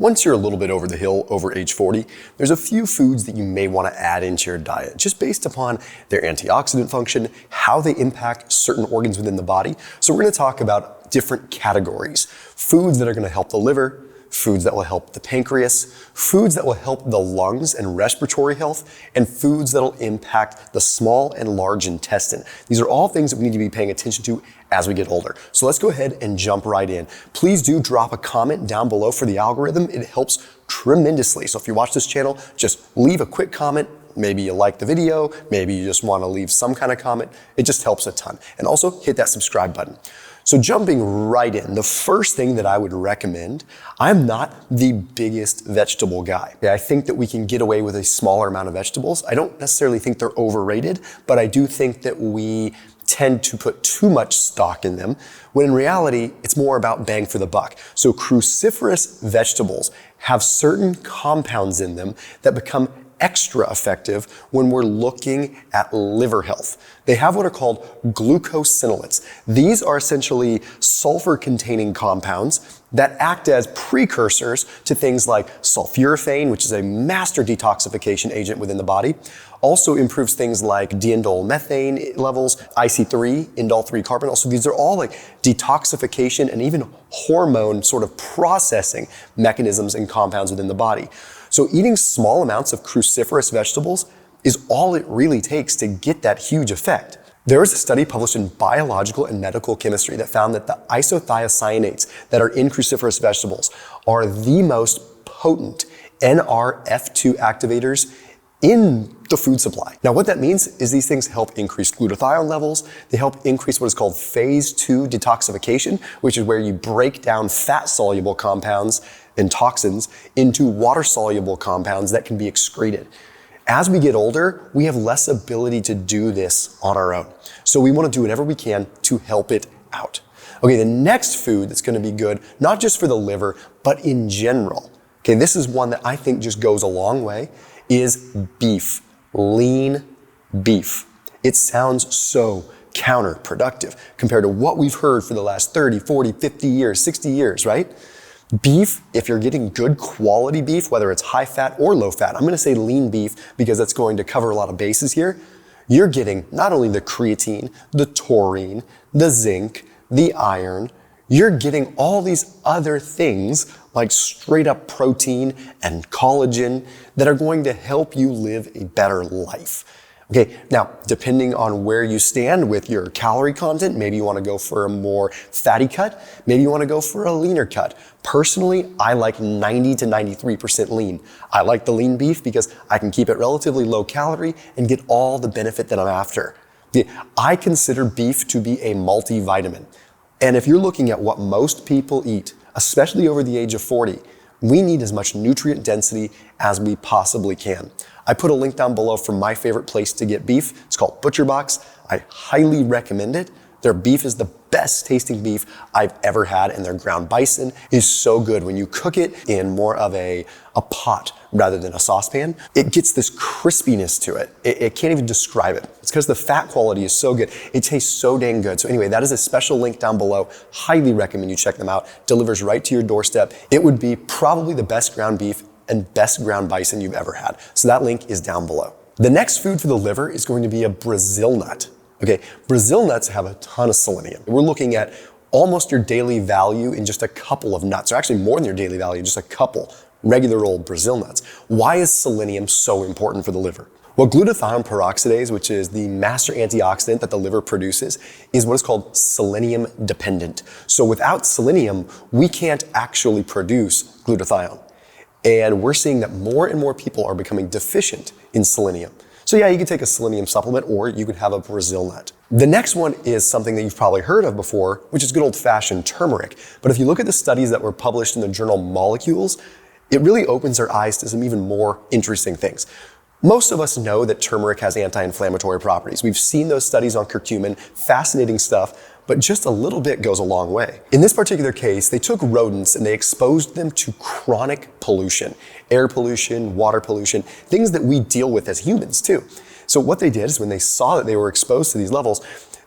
once you're a little bit over the hill, over age 40, there's a few foods that you may want to add into your diet, just based upon their antioxidant function, how they impact certain organs within the body. So we're going to talk about different categories. Foods that are going to help the liver, foods that will help the pancreas, foods that will help the lungs and respiratory health, and foods that will impact the small and large intestine. These are all things that we need to be paying attention to as we get older. So let's go ahead and jump right in. Please do drop a comment down below for the algorithm. It helps tremendously. So if you watch this channel, just leave a quick comment. Maybe you like the video, maybe you just want to leave some kind of comment. It just helps a ton. And also hit that subscribe button. So jumping right in, the first thing that I would recommend, I'm not the biggest vegetable guy. I think that we can get away with a smaller amount of vegetables. I don't necessarily think they're overrated, but I do think that we tend to put too much stock in them, when in reality, it's more about bang for the buck. So cruciferous vegetables have certain compounds in them that become extra effective when we're looking at liver health. They have what are called glucosinolates. These are essentially sulfur-containing compounds that act as precursors to things like sulforaphane, which is a master detoxification agent within the body. Also improves things like diindole methane levels, IC3, indole 3 carbonyl. So these are all like detoxification and even hormone sort of processing mechanisms and compounds within the body. So eating small amounts of cruciferous vegetables is all it really takes to get that huge effect. There was a study published in Biological and Medical Chemistry that found that the isothiocyanates that are in cruciferous vegetables are the most potent NRF2 activators in the food supply. Now what that means is these things help increase glutathione levels. They help increase what is called phase 2 detoxification, which is where you break down fat-soluble compounds and toxins into water-soluble compounds that can be excreted. As we get older, we have less ability to do this on our own. So we want to do whatever we can to help it out. Okay, the next food that's going to be good, not just for the liver, but in general. Okay, this is one that I think just goes a long way, is beef, lean beef. It sounds so counterproductive compared to what we've heard for the last 30, 40, 50 years, 60 years, right? Beef, if you're getting good quality beef, whether it's high fat or low fat, I'm going to say lean beef because that's going to cover a lot of bases here. You're getting not only the creatine, the taurine, the zinc, the iron, you're getting all these other things like straight up protein and collagen that are going to help you live a better life. Okay, now, depending on where you stand with your calorie content, maybe you want to go for a more fatty cut, maybe you want to go for a leaner cut. Personally, I like 90 to 93% lean. I like the lean beef because I can keep it relatively low calorie and get all the benefit that I'm after. I consider beef to be a multivitamin. And if you're looking at what most people eat, especially over the age of 40, we need as much nutrient density as we possibly can. I put a link down below for my favorite place to get beef. It's called ButcherBox. I highly recommend it. Their beef is the best tasting beef I've ever had, and their ground bison is so good. When you cook it in more of a pot rather than a saucepan, it gets this crispiness to it. It can't even describe it. It's because the fat quality is so good. It tastes so dang good. So anyway, that is a special link down below. Highly recommend you check them out. Delivers right to your doorstep. It would be probably the best ground beef and best ground bison you've ever had. So that link is down below. The next food for the liver is going to be a Brazil nut. Okay, Brazil nuts have a ton of selenium. We're looking at almost your daily value in just a couple of nuts, or actually more than your daily value, just a couple regular old Brazil nuts. Why is selenium so important for the liver? Well, glutathione peroxidase, which is the master antioxidant that the liver produces, is what is called selenium dependent. So without selenium, we can't actually produce glutathione. And we're seeing that more and more people are becoming deficient in selenium. So yeah, you could take a selenium supplement or you could have a Brazil nut. The next one is something that you've probably heard of before, which is good old-fashioned turmeric. But if you look at the studies that were published in the journal Molecules, it really opens our eyes to some even more interesting things. Most of us know that turmeric has anti-inflammatory properties. We've seen those studies on curcumin, fascinating stuff, but just a little bit goes a long way. In this particular case, they took rodents and they exposed them to chronic pollution, air pollution, water pollution, things that we deal with as humans too. So what they did is when they saw that they were exposed to these levels,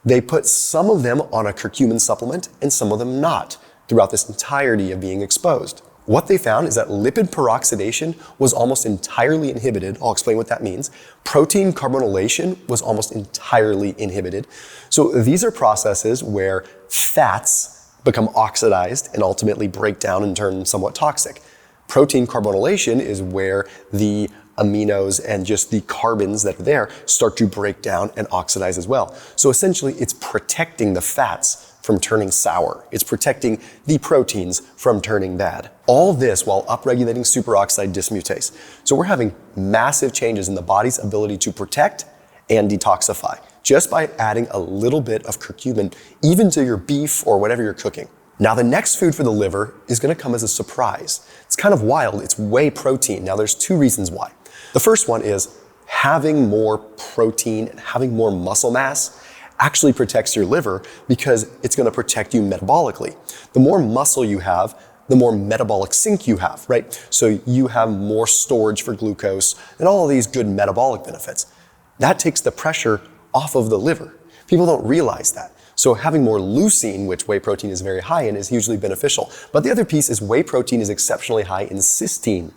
they put some of them on a curcumin supplement and some of them not throughout this entirety of being exposed. What they found is that lipid peroxidation was almost entirely inhibited. I'll explain what that means. Protein carbonylation was almost entirely inhibited. So these are processes where fats become oxidized and ultimately break down and turn somewhat toxic. Protein carbonylation is where the aminos and just the carbons that are there start to break down and oxidize as well. So essentially, it's protecting the fats from turning sour. It's protecting the proteins from turning bad. All this while upregulating superoxide dismutase. So we're having massive changes in the body's ability to protect and detoxify just by adding a little bit of curcumin even to your beef or whatever you're cooking. Now the next food for the liver is going to come as a surprise. It's kind of wild. It's whey protein. Now there's two reasons why. The first one is having more protein and having more muscle mass actually protects your liver because it's going to protect you metabolically. The more muscle you have, the more metabolic sink you have, right? So you have more storage for glucose and all of these good metabolic benefits. That takes the pressure off of the liver. People don't realize that. So having more leucine, which whey protein is very high in, is hugely beneficial. But the other piece is whey protein is exceptionally high in cysteine.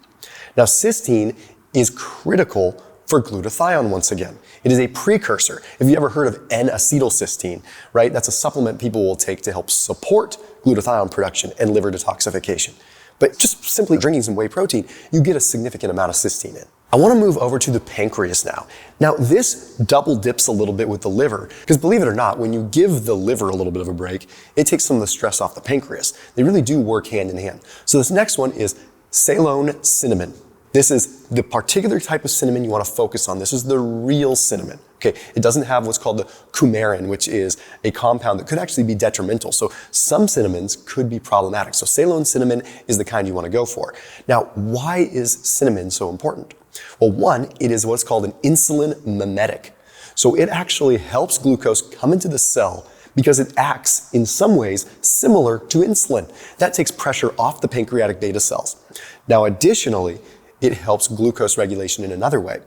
Now cysteine is critical for glutathione once again. It is a precursor. Have you ever heard of N-acetylcysteine, right? That's a supplement people will take to help support glutathione production and liver detoxification. But just simply drinking some whey protein, you get a significant amount of cysteine in. I want to move over to the pancreas now. Now this double dips a little bit with the liver, because believe it or not, when you give the liver a little bit of a break, it takes some of the stress off the pancreas. They really do work hand in hand. So this next one is Ceylon Cinnamon. This is the particular type of cinnamon you want to focus on. This is the real cinnamon. Okay, it doesn't have what's called the coumarin, which is a compound that could actually be detrimental. So some cinnamons could be problematic. So Ceylon cinnamon is the kind you want to go for. Now, why is cinnamon so important? Well, one, it is what's called an insulin mimetic. So it actually helps glucose come into the cell because it acts in some ways similar to insulin. That takes pressure off the pancreatic beta cells. Now, additionally, it helps glucose regulation in another way.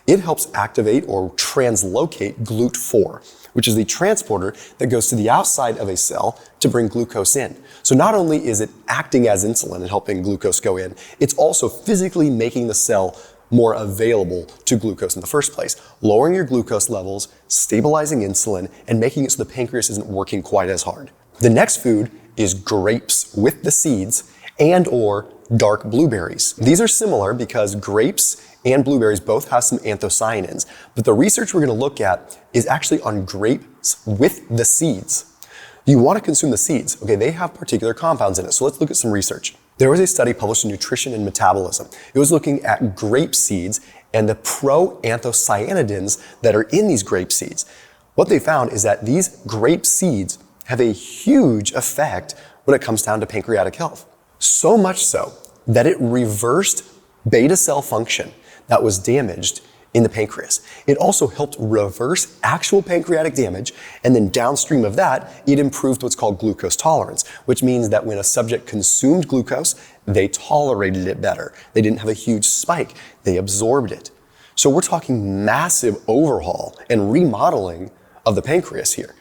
It helps activate or translocate GLUT4, which is the transporter that goes to the outside of a cell to bring glucose in. So not only is it acting as insulin and helping glucose go in, it's also physically making the cell more available to glucose in the first place, lowering your glucose levels, stabilizing insulin, and making it so the pancreas isn't working quite as hard. The next food is grapes with the seeds and or dark blueberries. These are similar because grapes and blueberries both have some anthocyanins, but the research we're going to look at is actually on grapes with the seeds. You want to consume the seeds. Okay, they have particular compounds in it, so let's look at some research. There was a study published in Nutrition and Metabolism. It was looking at grape seeds and the proanthocyanidins that are in these grape seeds. What they found is that these grape seeds have a huge effect when it comes down to pancreatic health. So much so that it reversed beta cell function that was damaged in the pancreas. It also helped reverse actual pancreatic damage, and then downstream of that, it improved what's called glucose tolerance, which means that when a subject consumed glucose, they tolerated it better. They didn't have a huge spike, they absorbed it. So we're talking massive overhaul and remodeling of the pancreas here,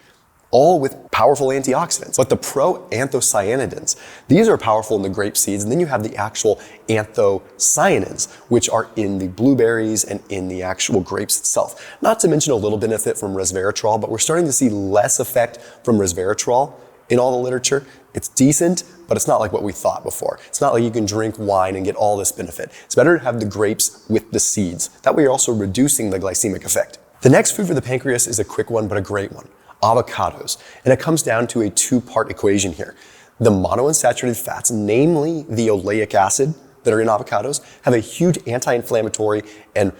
all with powerful antioxidants. But the proanthocyanidins, these are powerful in the grape seeds, and then you have the actual anthocyanins, which are in the blueberries and in the actual grapes itself. Not to mention a little benefit from resveratrol, but we're starting to see less effect from resveratrol in all the literature. It's decent, but it's not like what we thought before. It's not like you can drink wine and get all this benefit. It's better to have the grapes with the seeds. That way you're also reducing the glycemic effect. The next food for the pancreas is a quick one, but a great one. Avocados. And it comes down to a two-part equation here. The monounsaturated fats, namely the oleic acid that are in avocados, have a huge anti-inflammatory and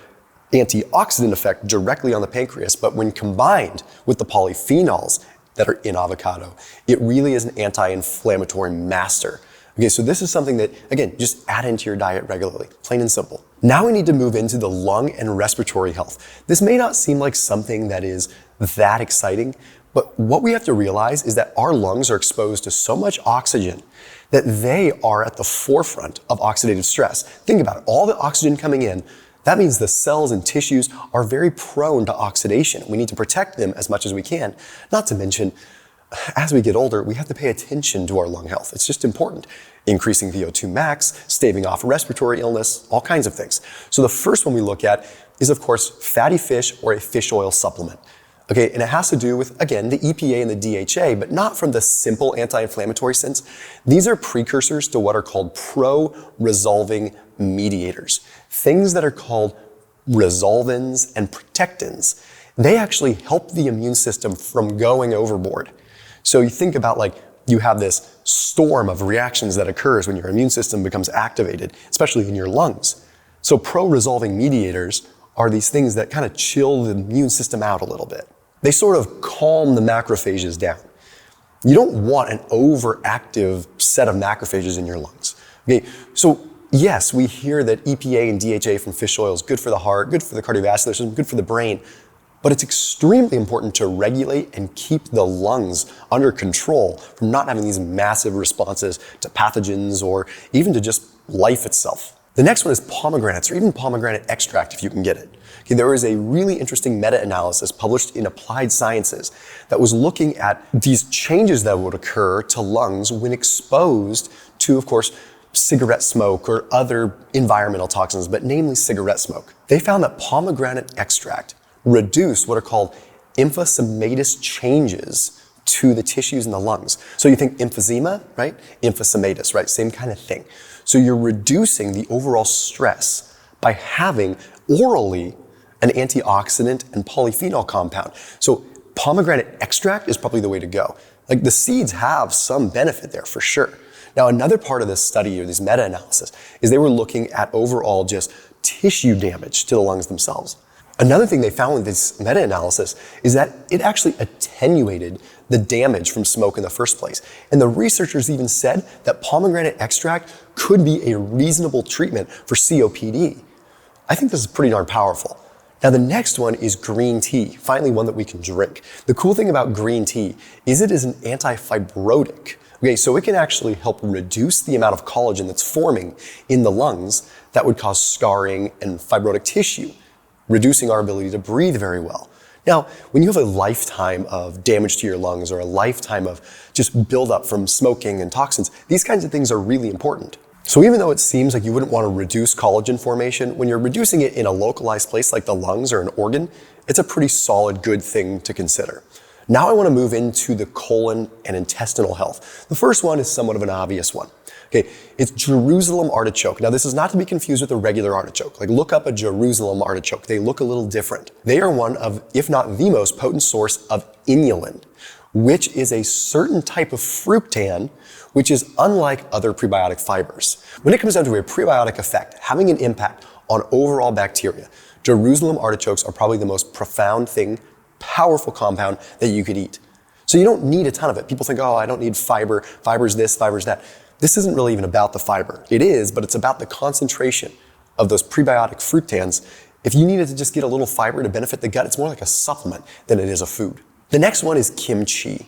antioxidant effect directly on the pancreas, but when combined with the polyphenols that are in avocado, it really is an anti-inflammatory master. Okay, so this is something that, again, just add into your diet regularly, plain and simple. Now we need to move into the lung and respiratory health. This may not seem like something that is that exciting, but what we have to realize is that our lungs are exposed to so much oxygen that they are at the forefront of oxidative stress. Think about it, all the oxygen coming in, that means the cells and tissues are very prone to oxidation. We need to protect them as much as we can, not to mention as we get older, we have to pay attention to our lung health. It's just important. Increasing VO2 max, staving off respiratory illness, all kinds of things. So the first one we look at is, of course, fatty fish or a fish oil supplement. Okay, and it has to do with, again, the EPA and the DHA, but not from the simple anti-inflammatory sense. These are precursors to what are called pro-resolving mediators. Things that are called resolvins and protectins. They actually help the immune system from going overboard. So you think about, like, you have this storm of reactions that occurs when your immune system becomes activated, especially in your lungs. So pro-resolving mediators are these things that kind of chill the immune system out a little bit. They sort of calm the macrophages down. You don't want an overactive set of macrophages in your lungs. Okay, so yes, we hear that EPA and DHA from fish oil is good for the heart, good for the cardiovascular system, good for the brain, but it's extremely important to regulate and keep the lungs under control from not having these massive responses to pathogens or even to just life itself. The next one is pomegranates, or even pomegranate extract if you can get it. Okay, there was a really interesting meta-analysis published in Applied Sciences that was looking at these changes that would occur to lungs when exposed to, of course, cigarette smoke or other environmental toxins, but namely cigarette smoke. They found that pomegranate extract reduced what are called emphysematous changes to the tissues in the lungs. So you think emphysema, right? Emphysematous, right? Same kind of thing. So you're reducing the overall stress by having orally an antioxidant and polyphenol compound. So pomegranate extract is probably the way to go. Like, the seeds have some benefit there for sure. Now, another part of this study or this meta-analysis is they were looking at overall just tissue damage to the lungs themselves. Another thing they found with this meta-analysis is that it actually attenuated the damage from smoke in the first place. And the researchers even said that pomegranate extract could be a reasonable treatment for COPD. I think this is pretty darn powerful. Now, the next one is green tea, finally one that we can drink. The cool thing about green tea is it is an anti-fibrotic. Okay, so it can actually help reduce the amount of collagen that's forming in the lungs that would cause scarring and fibrotic tissue, reducing our ability to breathe very well. Now, when you have a lifetime of damage to your lungs or a lifetime of just buildup from smoking and toxins, these kinds of things are really important. So even though it seems like you wouldn't want to reduce collagen formation, when you're reducing it in a localized place like the lungs or an organ, it's a pretty solid, good thing to consider. Now I want to move into the colon and intestinal health. The first one is somewhat of an obvious one. Okay, it's Jerusalem artichoke. Now, this is not to be confused with a regular artichoke. Like, look up a Jerusalem artichoke. They look a little different. They are one of, if not the most potent source of inulin, which is a certain type of fructan, which is unlike other prebiotic fibers. When it comes down to a prebiotic effect, having an impact on overall bacteria, Jerusalem artichokes are probably the most profound thing, powerful compound that you could eat. So you don't need a ton of it. People think, oh, I don't need fiber. Fiber's this, fiber's that. This isn't really even about the fiber. It is, but it's about the concentration of those prebiotic fructans. If you needed to just get a little fiber to benefit the gut, it's more like a supplement than it is a food. The next one is kimchi.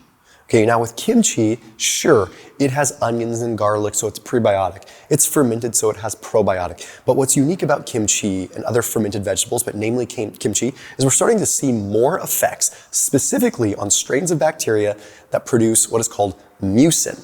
Okay, now with kimchi, sure, it has onions and garlic, so it's prebiotic. It's fermented, so it has probiotic. But what's unique about kimchi and other fermented vegetables, but namely kimchi, is we're starting to see more effects specifically on strains of bacteria that produce what is called mucin.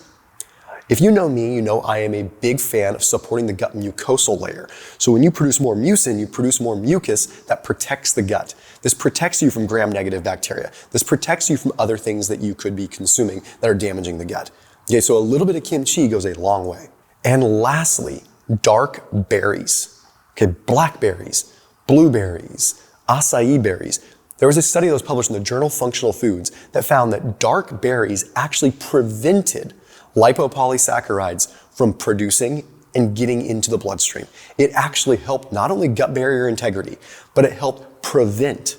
If you know me, you know I am a big fan of supporting the gut mucosal layer. So when you produce more mucin, you produce more mucus that protects the gut. This protects you from gram-negative bacteria. This protects you from other things that you could be consuming that are damaging the gut. Okay, so a little bit of kimchi goes a long way. And lastly, dark berries. Okay, blackberries, blueberries, acai berries. There was a study that was published in the journal Functional Foods that found that dark berries actually prevented lipopolysaccharides from producing and getting into the bloodstream. It actually helped not only gut barrier integrity, but it helped prevent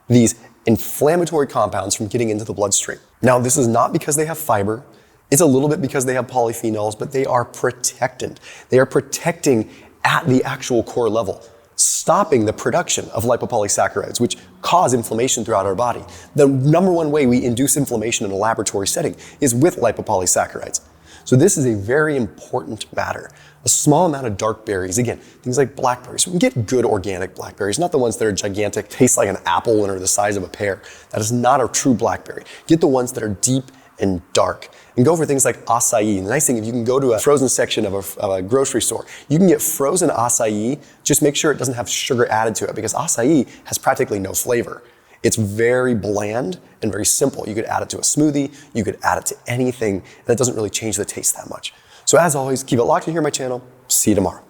these inflammatory compounds from getting into the bloodstream. Now, this is not because they have fiber. It's a little bit because they have polyphenols, but they are protectant. They are protecting at the actual core level, stopping the production of lipopolysaccharides, which cause inflammation throughout our body. The number one way we induce inflammation in a laboratory setting is with lipopolysaccharides. So this is a very important matter. A small amount of dark berries, again, things like blackberries. We can get good organic blackberries, not the ones that are gigantic, taste like an apple and are the size of a pear. That is not a true blackberry. Get the ones that are deep and dark. And go for things like acai. The nice thing, if you can go to a frozen section of a grocery store, you can get frozen acai. Just make sure it doesn't have sugar added to it, because acai has practically no flavor. It's very bland and very simple. You could add it to a smoothie, you could add it to anything, and it doesn't really change the taste that much. So as always, keep it locked in here on my channel. See you tomorrow.